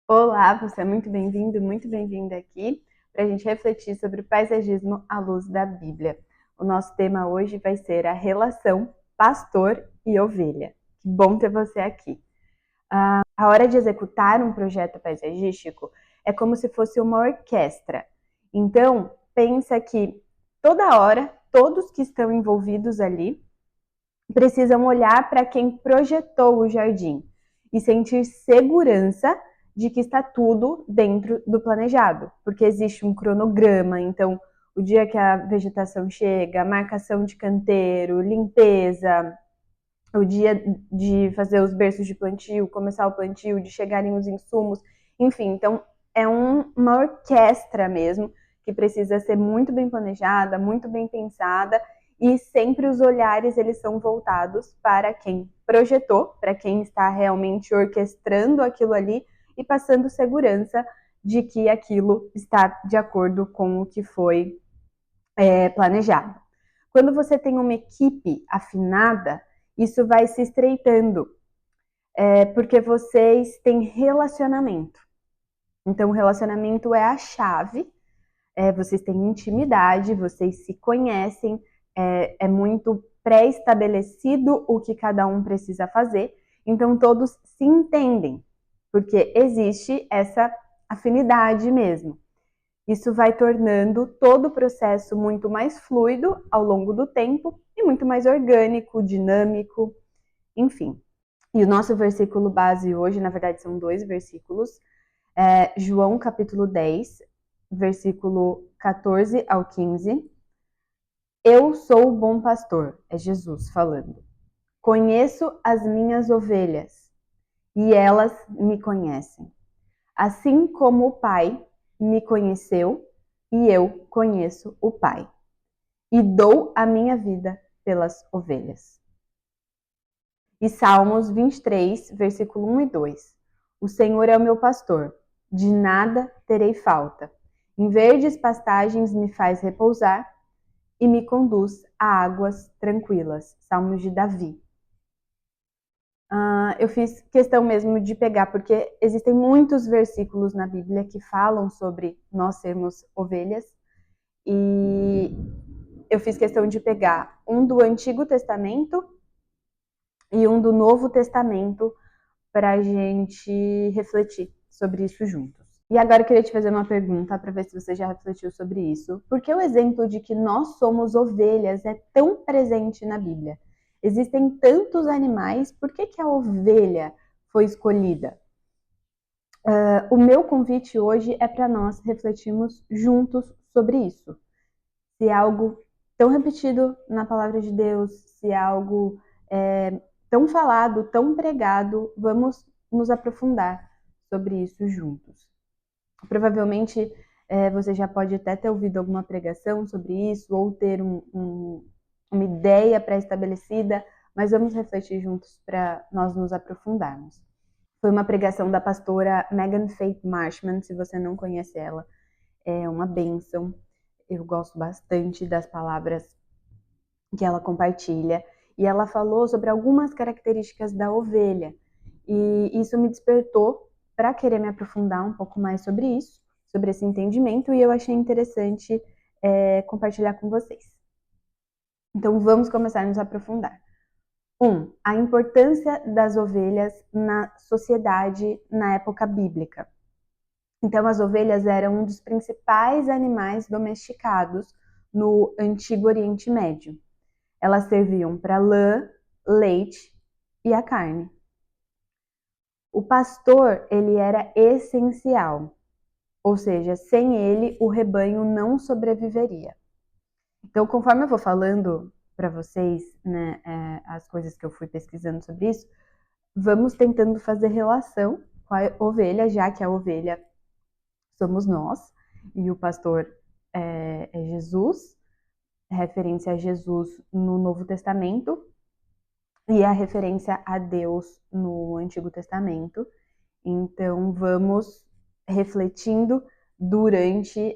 Olá, você é muito bem-vindo, muito bem-vinda aqui para a gente refletir sobre o paisagismo à luz da Bíblia. O nosso tema hoje vai ser a relação pastor e ovelha. Que bom ter você aqui. A hora de executar um projeto paisagístico é como se fosse uma orquestra. Então, pensa que toda hora, todos que estão envolvidos ali precisam olhar para quem projetou o jardim e sentir segurança de que está tudo dentro do planejado, porque existe um cronograma, então o dia que a vegetação chega, marcação de canteiro, limpeza, o dia de fazer os berços de plantio, começar o plantio, de chegarem os insumos, enfim, então é uma orquestra mesmo que precisa ser muito bem planejada, muito bem pensada e sempre os olhares eles são voltados para quem projetou, para quem está realmente orquestrando aquilo ali e passando segurança de que aquilo está de acordo com o que foi planejado. Quando você tem uma equipe afinada, isso vai se estreitando, porque vocês têm relacionamento. Então, o relacionamento é a chave, vocês têm intimidade, vocês se conhecem, é muito pré-estabelecido o que cada um precisa fazer, então todos se entendem, porque existe essa afinidade mesmo. Isso vai tornando todo o processo muito mais fluido ao longo do tempo e muito mais orgânico, dinâmico, enfim. E o nosso versículo base hoje, na verdade, são dois versículos. João capítulo 10, versículo 14 ao 15. Eu sou o bom pastor, é Jesus falando. Conheço as minhas ovelhas e elas me conhecem. Assim como o Pai me conheceu e eu conheço o Pai. E dou a minha vida pelas ovelhas. E Salmos 23, versículo 1 e 2. O Senhor é o meu pastor, de nada terei falta. Em verdes pastagens me faz repousar e me conduz a águas tranquilas. Salmos de Davi. Eu fiz questão mesmo de pegar, porque existem muitos versículos na Bíblia que falam sobre nós sermos ovelhas, e eu fiz questão de pegar um do Antigo Testamento e um do Novo Testamento para a gente refletir sobre isso juntos. E agora eu queria te fazer uma pergunta para ver se você já refletiu sobre isso. Por que o exemplo de que nós somos ovelhas é tão presente na Bíblia? Existem tantos animais, por que a ovelha foi escolhida? O meu convite hoje é para nós refletirmos juntos sobre isso. Se é algo tão repetido na palavra de Deus, se é algo tão falado, tão pregado, vamos nos aprofundar sobre isso juntos. Provavelmente você já pode até ter ouvido alguma pregação sobre isso, ou ter uma ideia pré-estabelecida, mas vamos refletir juntos para nós nos aprofundarmos. Foi uma pregação da pastora Megan Faith Marshman, se você não conhece ela, é uma bênção. Eu gosto bastante das palavras que ela compartilha, e ela falou sobre algumas características da ovelha, e isso me despertou para querer me aprofundar um pouco mais sobre isso, sobre esse entendimento, e eu achei interessante compartilhar com vocês. Então vamos começar a nos aprofundar. 1. A importância das ovelhas na sociedade na época bíblica. Então, as ovelhas eram um dos principais animais domesticados no Antigo Oriente Médio. Elas serviam para lã, leite e a carne. O pastor, ele era essencial, ou seja, sem ele o rebanho não sobreviveria. Então, conforme eu vou falando para vocês, né, as coisas que eu fui pesquisando sobre isso, vamos tentando fazer relação com a ovelha, já que a ovelha somos nós e o pastor é Jesus, referência a Jesus no Novo Testamento e a referência a Deus no Antigo Testamento. Então, vamos refletindo durante,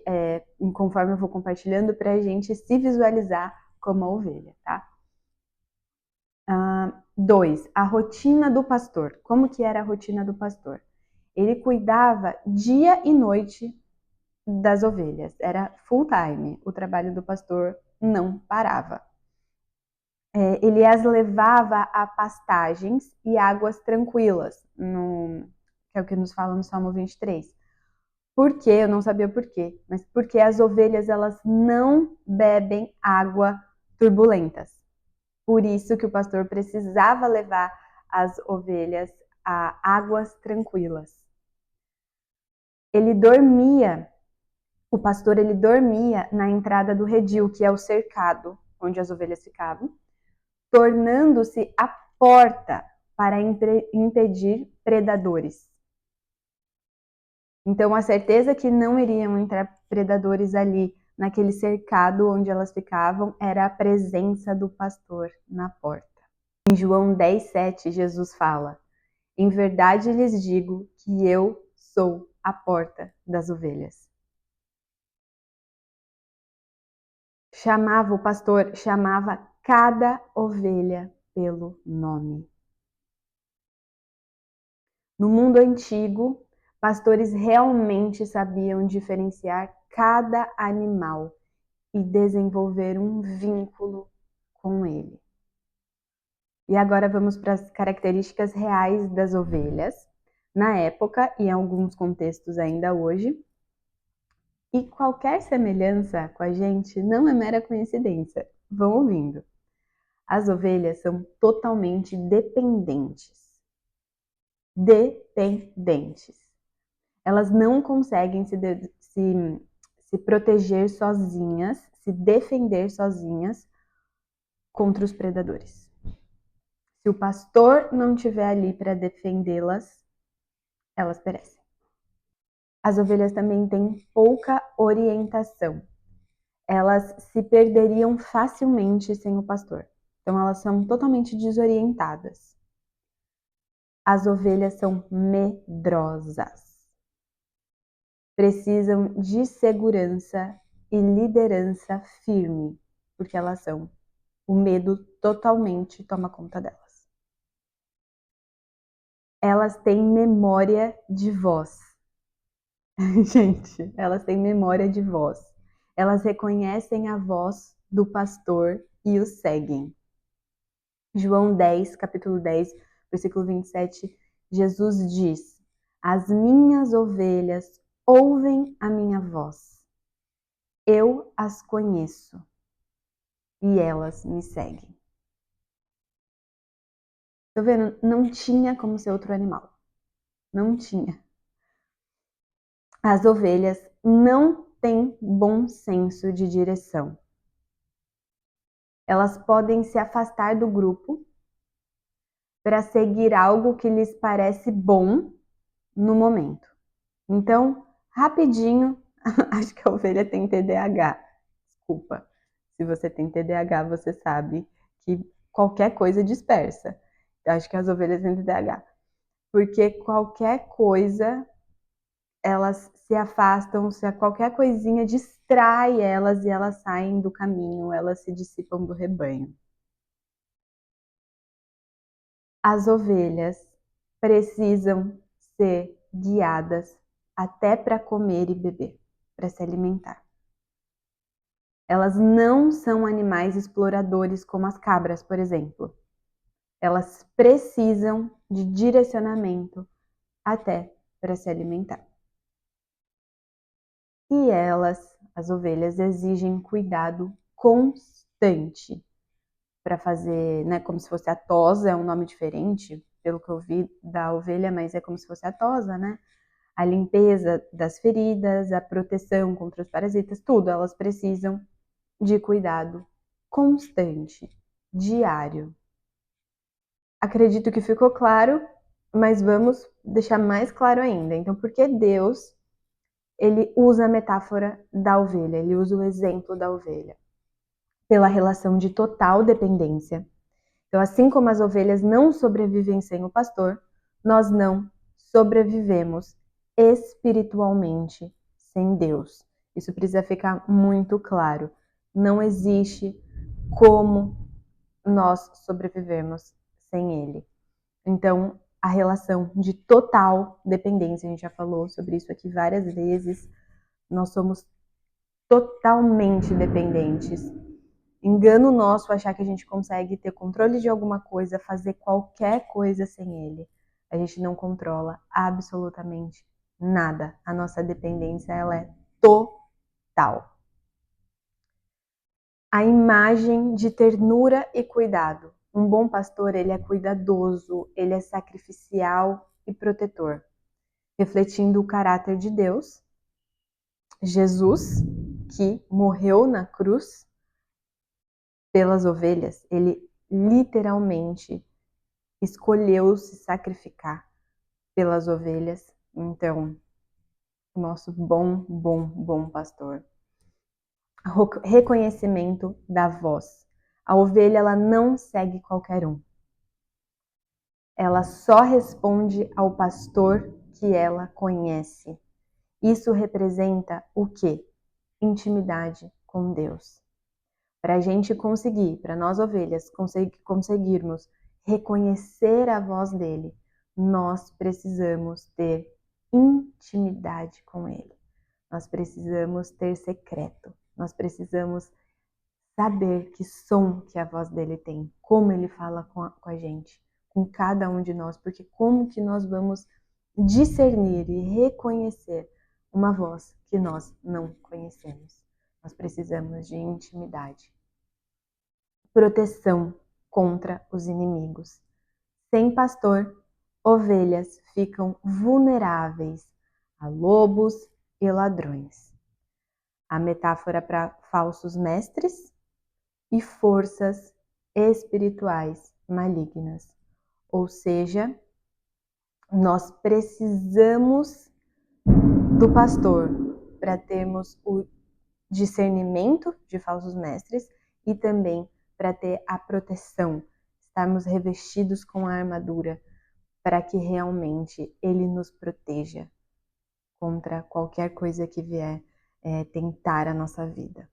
conforme eu vou compartilhando, para a gente se visualizar como a ovelha, tá? 2. A rotina do pastor. Como que era a rotina do pastor? Ele cuidava dia e noite das ovelhas. Era full time. O trabalho do pastor não parava. Ele as levava a pastagens e águas tranquilas, que é o que nos fala no Salmo 23. Por quê? Eu não sabia por quê, mas porque as ovelhas elas não bebem água turbulentas. Por isso que o pastor precisava levar as ovelhas a águas tranquilas. O pastor ele dormia na entrada do redil, que é o cercado onde as ovelhas ficavam, tornando-se a porta para impedir predadores. Então, a certeza que não iriam entrar predadores ali, naquele cercado onde elas ficavam, era a presença do pastor na porta. Em João 10:7, Jesus fala: "Em verdade lhes digo que eu sou a porta das ovelhas." O pastor chamava cada ovelha pelo nome. No mundo antigo, pastores realmente sabiam diferenciar cada animal e desenvolver um vínculo com ele. E agora vamos para as características reais das ovelhas, na época e em alguns contextos ainda hoje. E qualquer semelhança com a gente não é mera coincidência. Vão ouvindo. As ovelhas são totalmente dependentes. Elas não conseguem se proteger sozinhas, se defender sozinhas contra os predadores. Se o pastor não estiver ali para defendê-las, elas perecem. As ovelhas também têm pouca orientação. Elas se perderiam facilmente sem o pastor. Então, elas são totalmente desorientadas. As ovelhas são medrosas. Precisam de segurança e liderança firme, porque elas são. O medo totalmente toma conta delas. Elas têm memória de voz. Gente, elas têm memória de voz. Elas reconhecem a voz do pastor e o seguem. João 10, capítulo 10, versículo 27, Jesus diz: "As minhas ovelhas ouvem a minha voz. Eu as conheço e elas me seguem." Tô vendo? Não tinha como ser outro animal. Não tinha. As ovelhas não têm bom senso de direção. Elas podem se afastar do grupo para seguir algo que lhes parece bom no momento. Então, rapidinho, acho que a ovelha tem TDAH. Desculpa. Se você tem TDAH, você sabe que qualquer coisa dispersa. Eu acho que as ovelhas têm TDAH. Porque qualquer coisa, elas se afastam, se qualquer coisinha distrai elas e elas saem do caminho, elas se dissipam do rebanho. As ovelhas precisam ser guiadas até para comer e beber, para se alimentar. Elas não são animais exploradores como as cabras, por exemplo. Elas precisam de direcionamento até para se alimentar. E as ovelhas, exigem cuidado constante para fazer, né, como se fosse a tosa, é um nome diferente, pelo que eu vi da ovelha, mas é como se fosse a tosa, né? A limpeza das feridas, a proteção contra os parasitas, tudo, elas precisam de cuidado constante, diário. Acredito que ficou claro, mas vamos deixar mais claro ainda. Então, por que Deus, ele usa a metáfora da ovelha, ele usa o exemplo da ovelha? Pela relação de total dependência. Então, assim como as ovelhas não sobrevivem sem o pastor, nós não sobrevivemos espiritualmente sem Deus. Isso precisa ficar muito claro. Não existe como nós sobrevivermos sem Ele. Então, a relação de total dependência. A gente já falou sobre isso aqui várias vezes. Nós somos totalmente dependentes. Engano nosso achar que a gente consegue ter controle de alguma coisa, fazer qualquer coisa sem ele. A gente não controla absolutamente nada. A nossa dependência, ela é total. A imagem de ternura e cuidado. Um bom pastor, ele é cuidadoso, ele é sacrificial e protetor, refletindo o caráter de Deus. Jesus, que morreu na cruz pelas ovelhas, ele literalmente escolheu se sacrificar pelas ovelhas. Então, o nosso bom pastor. Reconhecimento da voz. A ovelha, ela não segue qualquer um. Ela só responde ao pastor que ela conhece. Isso representa o quê? Intimidade com Deus. Para a gente conseguir, para nós ovelhas, conseguirmos reconhecer a voz dele, nós precisamos ter intimidade com ele. Nós precisamos ter secreto. Nós precisamos saber que som que a voz dele tem, como ele fala com a gente, com cada um de nós, porque como que nós vamos discernir e reconhecer uma voz que nós não conhecemos? Nós precisamos de intimidade. Proteção contra os inimigos. Sem pastor, ovelhas ficam vulneráveis a lobos e ladrões. A metáfora para falsos mestres e forças espirituais malignas. Ou seja, nós precisamos do pastor para termos o discernimento de falsos mestres e também para ter a proteção, estarmos revestidos com a armadura para que realmente ele nos proteja contra qualquer coisa que vier tentar a nossa vida.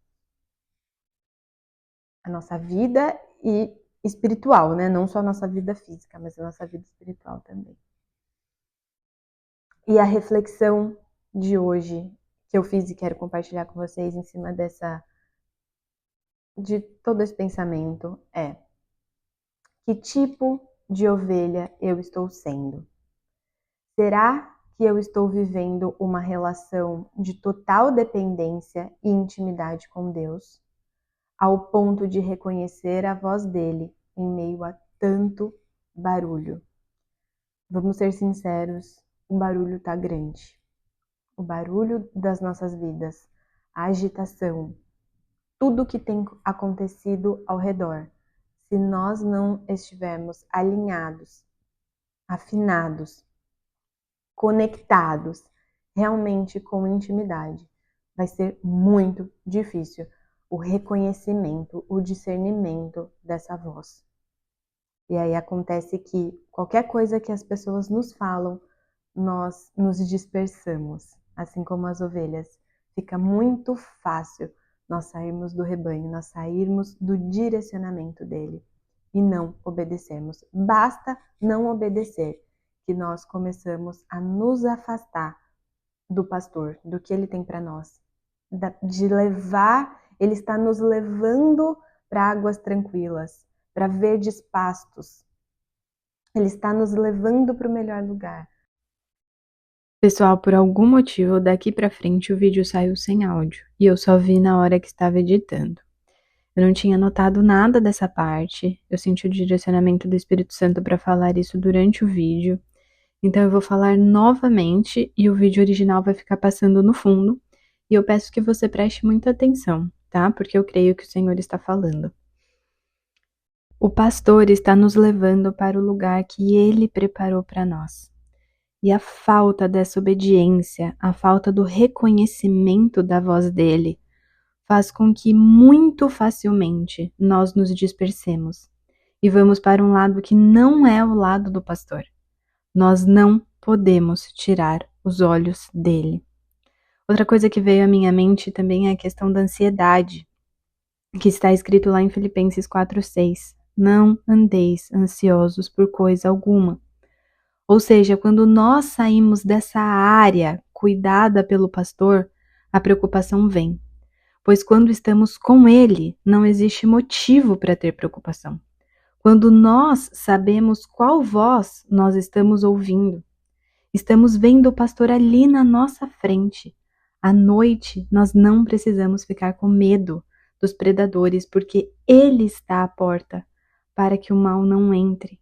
A nossa vida e espiritual, né? Não só a nossa vida física, mas a nossa vida espiritual também. E a reflexão de hoje que eu fiz e quero compartilhar com vocês em cima de todo esse pensamento é: que tipo de ovelha eu estou sendo? Será que eu estou vivendo uma relação de total dependência e intimidade com Deus, ao ponto de reconhecer a voz dele em meio a tanto barulho? Vamos ser sinceros, o barulho tá grande. O barulho das nossas vidas, a agitação, tudo que tem acontecido ao redor. Se nós não estivermos alinhados, afinados, conectados realmente com intimidade, vai ser muito difícil o reconhecimento, o discernimento dessa voz. E aí acontece que qualquer coisa que as pessoas nos falam, nós nos dispersamos, assim como as ovelhas. Fica muito fácil nós sairmos do rebanho, nós sairmos do direcionamento dele e não obedecermos. Basta não obedecer que nós começamos a nos afastar do pastor, do que ele tem para nós, de levar, ele está nos levando para águas tranquilas, para verdes pastos. Ele está nos levando para o melhor lugar. Pessoal, por algum motivo, daqui para frente o vídeo saiu sem áudio e eu só vi na hora que estava editando. Eu não tinha notado nada dessa parte, eu senti o direcionamento do Espírito Santo para falar isso durante o vídeo, então eu vou falar novamente e o vídeo original vai ficar passando no fundo e eu peço que você preste muita atenção, tá? Porque eu creio que o Senhor está falando. O pastor está nos levando para o lugar que ele preparou para nós. E a falta dessa obediência, a falta do reconhecimento da voz dele, faz com que muito facilmente nós nos dispersemos e vamos para um lado que não é o lado do pastor. Nós não podemos tirar os olhos dele. Outra coisa que veio à minha mente também é a questão da ansiedade, que está escrito lá em Filipenses 4:6. Não andeis ansiosos por coisa alguma. Ou seja, quando nós saímos dessa área cuidada pelo pastor, a preocupação vem. Pois quando estamos com ele, não existe motivo para ter preocupação. Quando nós sabemos qual voz nós estamos ouvindo, estamos vendo o pastor ali na nossa frente. À noite, nós não precisamos ficar com medo dos predadores, porque ele está à porta para que o mal não entre.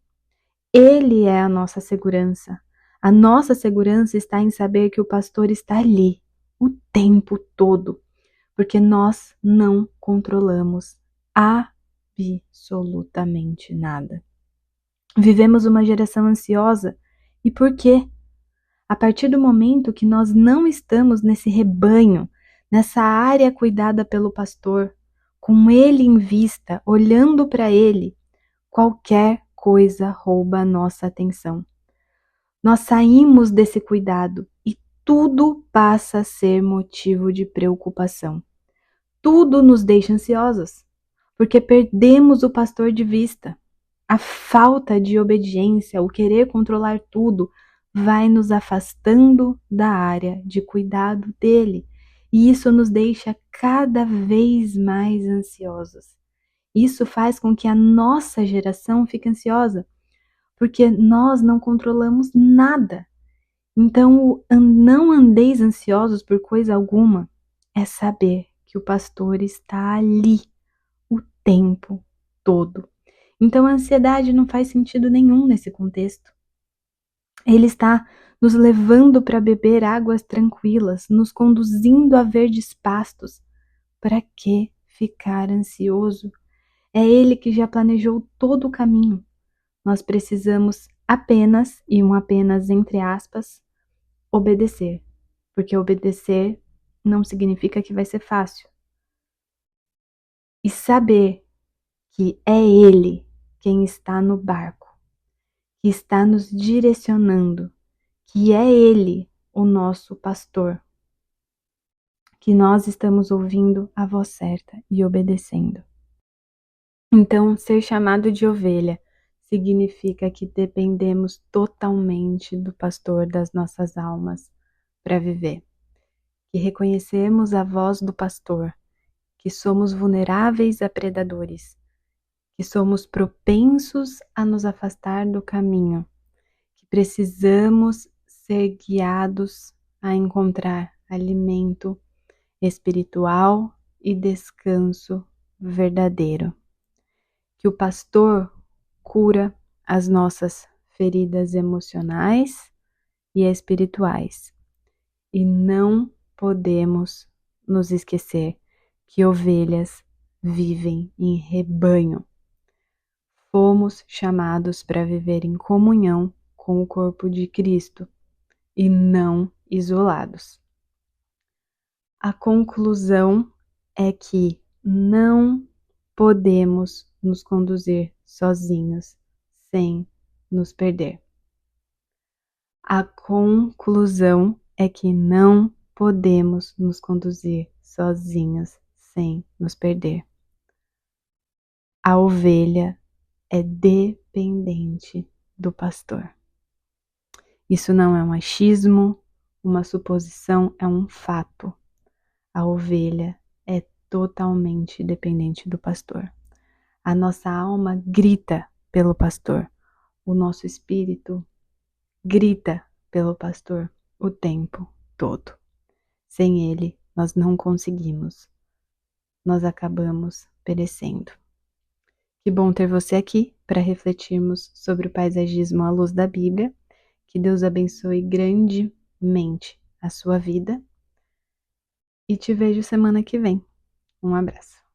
Ele é a nossa segurança. A nossa segurança está em saber que o pastor está ali o tempo todo, porque nós não controlamos absolutamente nada. Vivemos uma geração ansiosa. E por quê? A partir do momento que nós não estamos nesse rebanho, nessa área cuidada pelo pastor, com ele em vista, olhando para ele, qualquer coisa rouba a nossa atenção. Nós saímos desse cuidado e tudo passa a ser motivo de preocupação. Tudo nos deixa ansiosos, porque perdemos o pastor de vista. A falta de obediência, o querer controlar tudo, vai nos afastando da área de cuidado dele. E isso nos deixa cada vez mais ansiosos. Isso faz com que a nossa geração fique ansiosa, porque nós não controlamos nada. Então, não andeis ansiosos por coisa alguma, é saber que o pastor está ali o tempo todo. Então, a ansiedade não faz sentido nenhum nesse contexto. Ele está nos levando para beber águas tranquilas, nos conduzindo a verdes pastos. Para que ficar ansioso? É Ele que já planejou todo o caminho. Nós precisamos apenas, e um apenas entre aspas, obedecer. Porque obedecer não significa que vai ser fácil. E saber que é Ele quem está no barco, que está nos direcionando, que é Ele o nosso pastor, que nós estamos ouvindo a voz certa e obedecendo. Então, ser chamado de ovelha significa que dependemos totalmente do pastor das nossas almas para viver, que reconhecemos a voz do pastor, que somos vulneráveis a predadores, que somos propensos a nos afastar do caminho, que precisamos ser guiados a encontrar alimento espiritual e descanso verdadeiro. Que o pastor cura as nossas feridas emocionais e espirituais. E não podemos nos esquecer que ovelhas vivem em rebanho. Fomos chamados para viver em comunhão com o corpo de Cristo e não isolados. A conclusão é que não podemos nos conduzir sozinhos sem nos perder. A conclusão é que não podemos nos conduzir sozinhos sem nos perder. A ovelha é dependente do pastor. Isso não é um achismo, uma suposição, é um fato. A ovelha é totalmente dependente do pastor. A nossa alma grita pelo pastor. O nosso espírito grita pelo pastor o tempo todo. Sem ele, nós não conseguimos. Nós acabamos perecendo. Que bom ter você aqui para refletirmos sobre o paisagismo à luz da Bíblia. Que Deus abençoe grandemente a sua vida. E te vejo semana que vem. Um abraço.